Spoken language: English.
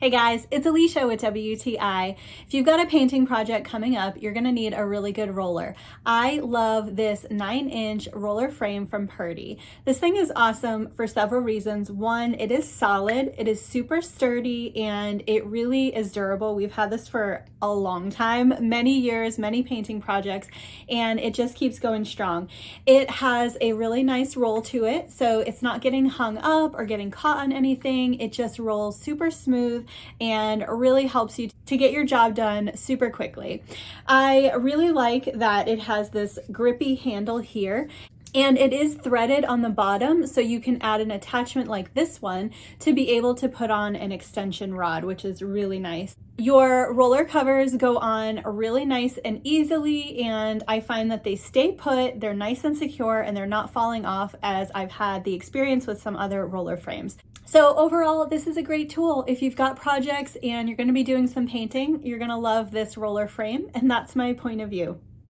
Hey guys, it's Alicia with WTI. If you've got a painting project coming up, you're gonna need a really good roller. I love this 9-inch roller frame from PURDY. This thing is awesome for several reasons. One, it is solid, it is super sturdy, and it really is durable. We've had this for a long time, many years, many painting projects, and it just keeps going strong. It has a really nice roll to it, so it's not getting hung up or getting caught on anything. It just rolls super smooth and really helps you to get your job done super quickly. I really like that it has this grippy handle here, and it is threaded on the bottom, so you can add an attachment like this one to be able to put on an extension rod, which is really nice. Your roller covers go on really nice and easily, and I find that they stay put, they're nice and secure, and they're not falling off, as I've had the experience with some other roller frames. So overall, this is a great tool. If you've got projects and you're going to be doing some painting, you're going to love this roller frame, and that's my point of view.